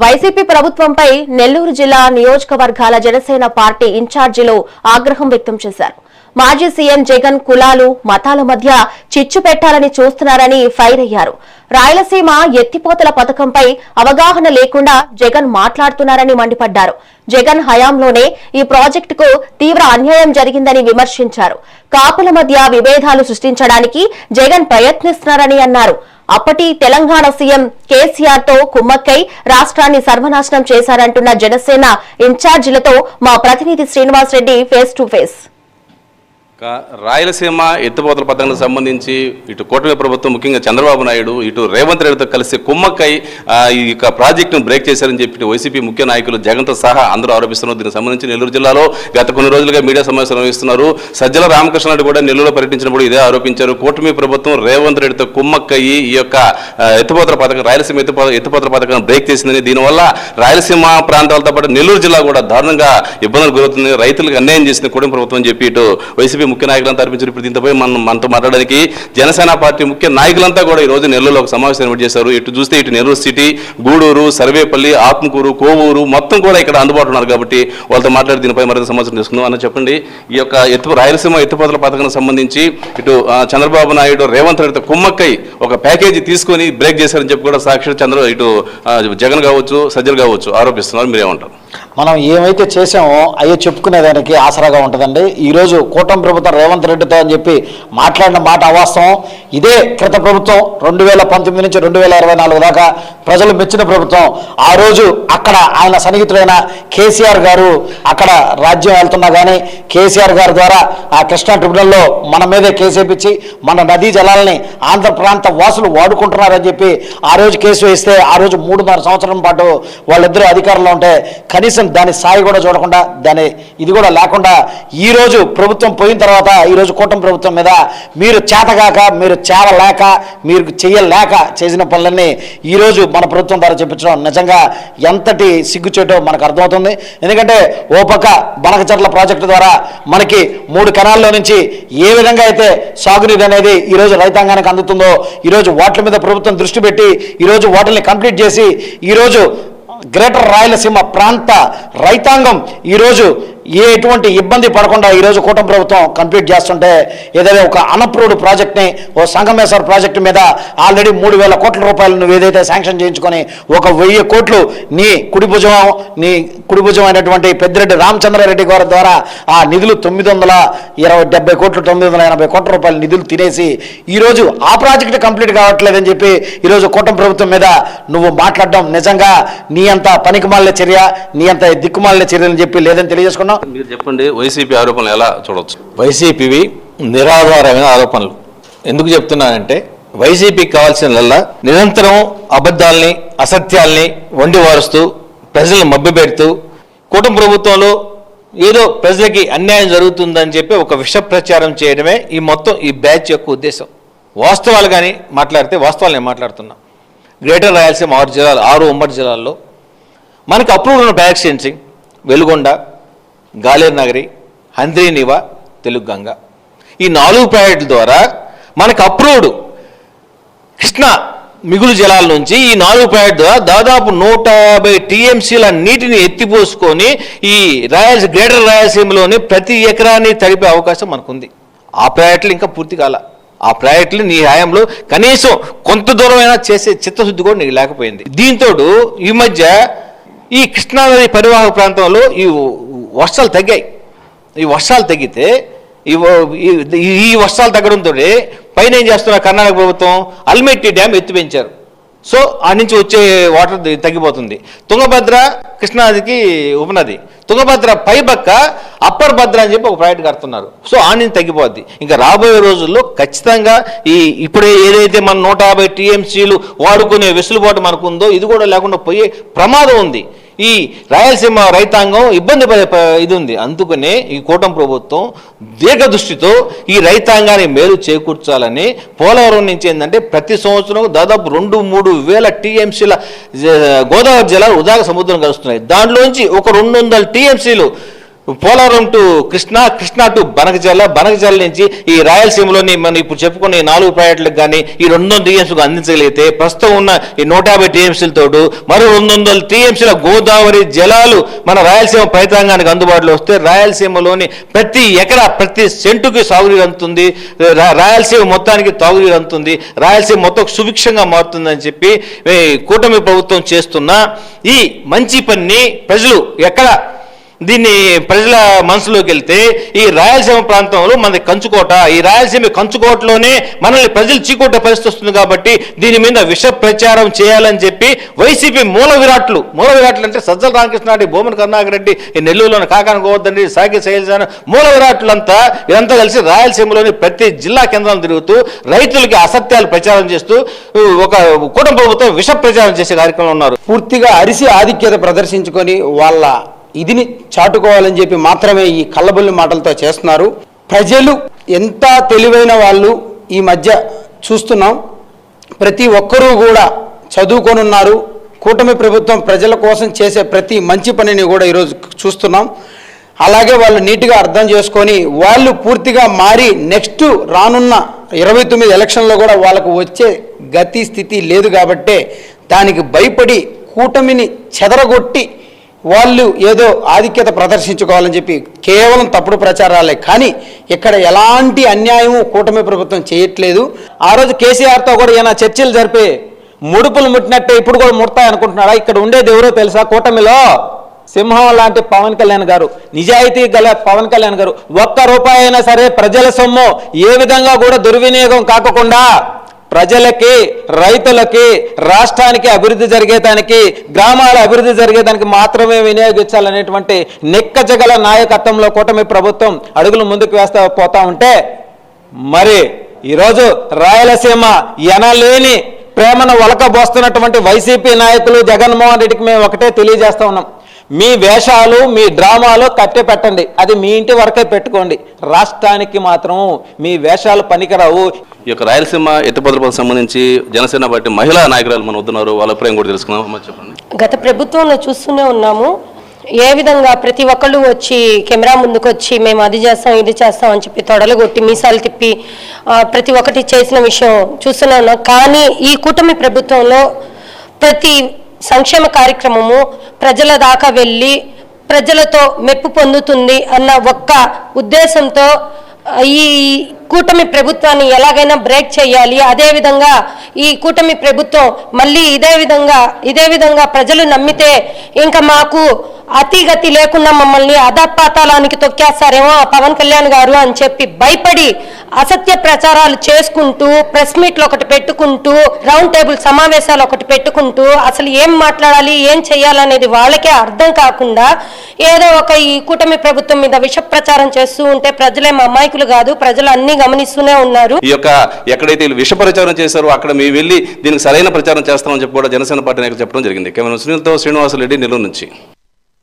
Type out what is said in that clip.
YCP ప్రభుత్వంపై నెల్లూరు జిల్లా నియోజకవర్గాల జనసేన పార్టీ ఇన్ఛార్జీలు ఆగ్రహం వ్యక్తం చేశారు. మాజీ సీఎం జగన్ కులాలు మతాల మధ్య చిచ్చు పెట్టాలని చూస్తున్నారని ఫైర్ అయ్యారు. రాయలసీమ ఎత్తిపోతల పథకంపై అవగాహన లేకుండా జగన్ మాట్లాడుతున్నారని మండిపడ్డారు. జగన్ హయాంలోనే ఈ ప్రాజెక్టుకు తీవ్ర అన్యాయం జరిగిందని విమర్శించారు. కాపుల మధ్య విభేదాలు సృష్టించడానికి జగన్ ప్రయత్నిస్తున్నారని అన్నారు. అప్పటి తెలంగాణ సీఎం కేసీఆర్ తో కుమ్మక్కై రాష్ట్రాన్ని సర్వనాశనం చేశారంటున్న జనసేన ఇన్ఛార్జీలతో మా ప్రతినిధి Srinivas Reddy face to face. Rayalaseema ఎత్తిపోతల పథకానికి సంబంధించి ఇటు కూటమి ప్రభుత్వం ముఖ్యంగా చంద్రబాబు నాయుడు ఇటు రేవంత్ రెడ్డితో కలిసి కుమ్మక్కై ఈ యొక్క ప్రాజెక్టును బ్రేక్ చేశారని చెప్పి వైసీపీ ముఖ్య నాయకులు జగన్తో సహా అందరూ ఆరోపిస్తున్నారు. దీనికి సంబంధించి నెల్లూరు జిల్లాలో గత కొన్ని రోజులుగా మీడియా సమావేశం నిర్వహిస్తున్నారు. సజ్జల రామకృష్ణారెడ్డి కూడా నెల్లూరులో పర్యటించినప్పుడు ఇదే ఆరోపించారు. కూటమి ప్రభుత్వం రేవంత్ రెడ్డితో కుమ్మక్కయి ఈ యొక్క ఎత్తిపోతల పథకం రాయలసీమ ఎత్తిపోతల పథకాన్ని బ్రేక్ చేసిందని, దీనివల్ల రాయలసీమ ప్రాంతాలతో పాటు నెల్లూరు జిల్లా కూడా దారుణంగా ఇబ్బందులు గురవుతుంది, రైతులకు అన్యాయం చేసింది కూటమి ప్రభుత్వం అని చెప్పి ఇటు వైసీపీ ముఖ్య నాయకులంతా అర్పించారు. ఇప్పుడు దీంతో మనతో మాట్లాడడానికి జనసేన పార్టీ ముఖ్య నాయకులంతా కూడా ఈ రోజు నెల్లూరులో ఒక సమావేశం ఏర్పాటు చేశారు. ఇటు చూస్తే ఇటు నెల్లూరు సిటీ, గూడూరు, సర్వేపల్లి, ఆత్మకూరు, కోవూరు మొత్తం కూడా ఇక్కడ అందుబాటులో ఉన్నారు. కాబట్టి వాళ్ళతో మాట్లాడి దీనిపై మరింత సమాచారం తీసుకుందాం. అన్న చెప్పండి, ఈ యొక్క రాయలసీమ ఎత్తిపోతల పథకానికి సంబంధించి ఇటు చంద్రబాబు నాయుడు రేవంత్ రెడ్డితో కుమ్మక్కై ఒక ప్యాకేజీ తీసుకొని బ్రేక్ చేశారని చెప్పి కూడా సాక్షి ఇటు జగన్ కావచ్చు సజ్జలు కావచ్చు ఆరోపిస్తున్నారు. మీరేమంటారు? మనం ఏమైతే చేసామో అయ్యో చెప్పుకునేదానికి ఆసరాగా ఉంటుందండి. ఈరోజు కూటమి ప్రభుత్వం రేవంత్ రెడ్డితో అని చెప్పి మాట్లాడిన మాట అవాస్తవం. ఇదే క్రిత ప్రభుత్వం 2019 నుంచి 2024 దాకా ప్రజలు మెచ్చిన ప్రభుత్వం. ఆ రోజు అక్కడ ఆయన సన్నిహితుడైన కేసీఆర్ గారు అక్కడ రాజ్యం వెళ్తున్నా కానీ కేసీఆర్ గారి ద్వారా ఆ కృష్ణా ట్రిబ్యునల్లో మన మీదే కేసు వేయించి మన నదీ జలాలని ఆంధ్ర ప్రాంత వాసులు వాడుకుంటున్నారని చెప్పి ఆ రోజు కేసు వేస్తే ఆ రోజు 3.5 సంవత్సరం పాటు వాళ్ళిద్దరూ అధికారంలో ఉంటే కనీసం దాని స్థాయి కూడా చూడకుండా దాని ఇది కూడా లేకుండా ఈరోజు ప్రభుత్వం పోయిన తర్వాత ఈరోజు కూటమి ప్రభుత్వం మీద మీరు చేతగాక మీరు చేరలేక మీరు చేయలేక చేసిన పనులన్నీ ఈరోజు మన ప్రభుత్వం ద్వారా చెప్పించడం నిజంగా ఎంతటి సిగ్గుచేటో మనకు అర్థమవుతుంది. ఎందుకంటే ఓ పక్క బనకచర్ల ప్రాజెక్టు ద్వారా మనకి 3 కెనాల్లో నుంచి ఏ విధంగా అయితే సాగునీరు అనేది ఈరోజు రైతాంగానికి అందుతుందో ఈరోజు వాటి మీద ప్రభుత్వం దృష్టి పెట్టి ఈరోజు వాటిని కంప్లీట్ చేసి ఈరోజు గ్రేటర్ రాయలసీమ ప్రాంత రైతాంగం ఈరోజు ఎటువంటి ఇబ్బంది పడకుండా ఈరోజు కూటమి ప్రభుత్వం కంప్లీట్ చేస్తుంటే ఏదైతే ఒక అన్అప్రూవ్డ్ ప్రాజెక్ట్ని ఓ సంగమేశ్వర ప్రాజెక్టు మీద ఆల్రెడీ 3,000 కోట్ల రూపాయలు నువ్వు ఏదైతే శాంక్షన్ చేయించుకొని 1,000 కోట్లు నీ కుడి భుజం అయినటువంటి పెద్దిరెడ్డి రామచంద్రారెడ్డి గారి ద్వారా ఆ నిధులు 970 కోట్లు 980 కోట్ల రూపాయల నిధులు తినేసి ఈరోజు ఆ ప్రాజెక్టు కంప్లీట్ కావట్లేదని చెప్పి ఈరోజు కూటమి ప్రభుత్వం మీద నువ్వు మాట్లాడడం నిజంగా నీ అంత పనికిమాలిన చర్య, నీ అంత దిక్కుమాలిన చర్య అని చెప్పి లేదని తెలియజేసుకున్నాం. మీరు చెప్పండి, వైసీపీ ఆరోపణలు ఎలా చూడవచ్చు? వైసీపీవి నిరాధారమైన ఆరోపణలు. ఎందుకు చెప్తున్నానంటే వైసీపీకి కావాల్సిన నిరంతరం అబద్ధాలని అసత్యాల్ని వండి వారుస్తూ ప్రజలను మభ్యపెడుతూ కూటమి ప్రభుత్వంలో ఏదో ప్రజలకి అన్యాయం జరుగుతుందని చెప్పి ఒక విష ప్రచారం చేయడమే ఈ బ్యాచ్ యొక్క ఉద్దేశం. వాస్తవాలు కానీ మాట్లాడితే వాస్తవాలు నేను మాట్లాడుతున్నా. గ్రేటర్ రాయలసీమ 6 ఉమ్మడి జిల్లాల్లో మనకి అప్రూవ్డ్ ఉన్న బ్యాక్స్ వెలుగొండ, గాలేరు నగరి, హంద్రీనివా, తెలుగు గంగ ఈ 4 ప్రాజెక్టుల ద్వారా మనకు అప్రూవ్డ్ కృష్ణా మిగులు జలాల నుంచి ఈ 4 ప్రాజెక్టు ద్వారా దాదాపు 150 టీఎంసీల నీటిని ఎత్తిపోసుకొని ఈ గ్రేటర్ రాయలసీమలోని ప్రతి ఎకరాన్ని తడిపే అవకాశం మనకుంది. ఆ ప్రాజెక్టులు ఇంకా పూర్తి కాల. ఆ ప్రాజెక్టులు నీ హయాంలో కనీసం కొంత దూరమైనా చేసే చిత్తశుద్ధి కూడా నీకు లేకపోయింది. దీంతో ఈ మధ్య ఈ కృష్ణానది పరివాహక ప్రాంతంలో ఈ వర్షాలు తగ్గాయి. ఈ వర్షాలు తగ్గితే ఈ వర్షాలు తగ్గడంతో పైన ఏం చేస్తున్నారు కర్ణాటక ప్రభుత్వం అల్మెట్టి డ్యామ్ ఎత్తి పెంచారు. సో ఆ నుంచి వచ్చే వాటర్ తగ్గిపోతుంది. తుంగభద్ర కృష్ణానదికి ఉపనది, తుంగభద్ర పైపక్క అప్పర్ భద్ర అని చెప్పి ఒక ప్రాజెక్ట్ కడుతున్నారు. సో ఆ నుంచి తగ్గిపోద్ది. ఇంకా రాబోయే రోజుల్లో ఖచ్చితంగా ఇప్పుడే ఏదైతే మన 150 టీఎంసీలు వాడుకునే వెసులుబాటు మనకు ఉందో ఇది కూడా లేకుండా పోయే ప్రమాదం ఉంది. ఈ రాయలసీమ రైతాంగం ఇబ్బంది పడే ఇది ఉంది. అందుకనే ఈ కూటమి ప్రభుత్వం దీర్ఘదృష్టితో ఈ రైతాంగాన్ని మేలు చేకూర్చాలని పోలవరం నుంచి ఏంటంటే ప్రతి సంవత్సరం దాదాపు 2-3 వేల టీఎంసీల గోదావరి జలాలు ఉదాహరణ సముద్రం కలుస్తున్నాయి. దాంట్లోంచి ఒక 200 టీఎంసీలు పోలవరం టు కృష్ణా టు బనకజల్ల నుంచి ఈ రాయలసీమలోని మనం ఇప్పుడు చెప్పుకున్న ఈ 4 ప్రాజెక్టులకు కానీ ఈ 200 టీఎంసీలకు అందించగలిగితే ప్రస్తుతం ఉన్న ఈ 150 టీఎంసీలతోడు మరో 200 టీఎంసీల గోదావరి జలాలు మన రాయలసీమ రైతాంగానికి అందుబాటులో వస్తే రాయలసీమలోని ప్రతి ఎకరా ప్రతి సెంటుకి సాగునీరు అందుతుంది, రాయలసీమ మొత్తానికి తాగునీరు అందుతుంది, రాయలసీమ మొత్తం సుభిక్షంగా మారుతుందని చెప్పి కూటమి ప్రభుత్వం చేస్తున్న ఈ మంచి పనిని ప్రజలు ఎక్కడ దీన్ని ప్రజల మనసులోకి వెళ్తే ఈ రాయలసీమ ప్రాంతంలో మనది కంచుకోట, ఈ రాయలసీమ కంచుకోటలోనే మనల్ని ప్రజలు చీకొట్టే పరిస్థితి వస్తుంది కాబట్టి దీని మీద విష ప్రచారం చేయాలని చెప్పి వైసీపీ మూల విరాట్లు అంటే సజ్జల రామకృష్ణారెడ్డి, భూమన కరుణాకర్ రెడ్డి, ఈ నెల్లూరులోని కాకాన గోవర్ధన్ రెడ్డి, సాకి శైలజ మూల విరాట్లంతా ఇదంతా కలిసి రాయలసీమలోని ప్రతి జిల్లా కేంద్రాలను తిరుగుతూ రైతులకి అసత్యాలు ప్రచారం చేస్తూ ఒక కూటమి ప్రభుత్వం విష ప్రచారం చేసే కార్యక్రమంలో ఉన్నారు. పూర్తిగా అరిసి ఆధిక్యత ప్రదర్శించుకొని వాళ్ళ ఇదిని చాటుకోవాలని చెప్పి మాత్రమే ఈ కళ్ళబొల్లి మాటలతో చేస్తున్నారు. ప్రజలు ఎంత తెలివైన వాళ్ళు ఈ మధ్య చూస్తున్నాం. ప్రతి ఒక్కరూ కూడా చదువుకొని ఉన్నారు. కూటమి ప్రభుత్వం ప్రజల కోసం చేసే ప్రతి మంచి పనిని కూడా ఈరోజు చూస్తున్నాం. అలాగే వాళ్ళు నీట్గా అర్థం చేసుకొని వాళ్ళు పూర్తిగా మారి నెక్స్ట్ రానున్న 29 ఎలక్షన్లో కూడా వాళ్ళకు వచ్చే గతి స్థితి లేదు కాబట్టే దానికి భయపడి కూటమిని చెదరగొట్టి వాళ్ళు ఏదో ఆధిక్యత ప్రదర్శించుకోవాలని చెప్పి కేవలం తప్పుడు ప్రచారాలే, కానీ ఇక్కడ ఎలాంటి అన్యాయము కూటమి ప్రభుత్వం చేయట్లేదు. ఆ రోజు కేసీఆర్తో కూడా ఈయన చర్చలు జరిపి ముడుపులు ముట్టినట్టే ఇప్పుడు కూడా ముడతాయి అనుకుంటున్నారా? ఇక్కడ ఉండేది ఎవరో తెలుసా? కూటమిలో సింహం లాంటి పవన్ కళ్యాణ్ గారు, నిజాయితీ గల పవన్ కళ్యాణ్ గారు. ₹1 అయినా సరే ప్రజల సొమ్ము ఏ విధంగా కూడా దుర్వినియోగం కాకుండా ప్రజలకి, రైతులకి, రాష్ట్రానికి అభివృద్ధి జరిగేదానికి, గ్రామాల అభివృద్ధి జరిగేదానికి మాత్రమే వినియోగించాలనేటువంటి నిక్కజగల నాయకత్వంలో కూటమి ప్రభుత్వం అడుగులు ముందుకు వేస్తా పోతా ఉంటే, మరి ఈరోజు రాయలసీమ ఎనలేని ప్రేమను ఒలకబోస్తున్నటువంటి వైసీపీ నాయకులు జగన్మోహన్ రెడ్డికి మేము ఒకటే తెలియజేస్తా ఉన్నాం. మీ వేషాలు, మీ డ్రామాలు కట్టె పెట్టండి, అది మీ ఇంటి వరకే పెట్టుకోండి. రాష్ట్రానికి మాత్రం మీ వేషాలు పనికిరావు. ఈ యొక్క రాయలసీమ ఎత్తిపోతలకు సంబంధించి జనసేన పార్టీ మహిళా నాయకురాలు మన వద్దున్నారు, వాళ్ళ అభిప్రాయం కూడా తెలుసుకుందాం. చెప్పండి. గత ప్రభుత్వంలో చూస్తూనే ఉన్నాము ఏ విధంగా ప్రతి ఒక్కళ్ళు వచ్చి కెమెరా ముందుకు వచ్చి మేము అది చేస్తాం ఇది చేస్తాం అని చెప్పి తొడలు కొట్టి మీసాలు తిప్పి ప్రతి ఒక్కటి చేసిన విషయం చూస్తూనే ఉన్నాం. కానీ ఈ కూటమి ప్రభుత్వంలో ప్రతి సంక్షేమ కార్యక్రమము ప్రజల దాకా వెళ్ళి ప్రజలతో మెప్పు పొందుతుంది అన్న ఒక్క ఉద్దేశంతో ఈ కూటమి ప్రభుత్వాన్ని ఎలాగైనా బ్రేక్ చేయాలి. అదేవిధంగా ఈ కూటమి ప్రభుత్వం మళ్ళీ ఇదే విధంగా ప్రజలు నమ్మితే ఇంకా మాకు అతిగతి లేకుండా మమ్మల్ని అధపాతాళానికి తొక్కేస్తారేమో పవన్ కళ్యాణ్ గారు అని చెప్పి భయపడి అసత్య ప్రచారాలు చేసుకుంటూ ప్రెస్ మీట్లు ఒకటి పెట్టుకుంటూ రౌండ్ టేబుల్ సమావేశాలు ఒకటి పెట్టుకుంటూ అసలు ఏం మాట్లాడాలి ఏం చేయాలనేది వాళ్ళకే అర్థం కాకుండా ఏదో ఒక ఈ కూటమి ప్రభుత్వం మీద విష ప్రచారం చేస్తూ ఉంటే ప్రజలేం అమాయకులు కాదు, ప్రజలు అన్ని గమనిస్తూనే ఉన్నారు. ఈ యొక్క ఎక్కడైతే విష ప్రచారం చేశారో అక్కడ మేము వెళ్ళి దీనికి సరైన ప్రచారం చేస్తామని చెప్పి కూడా జనసేన పార్టీ నాయకులు చెప్పడం జరిగింది. కేవలం సునీల్తో శ్రీనివాసరెడ్డి, నెల్లూరు నుంచి.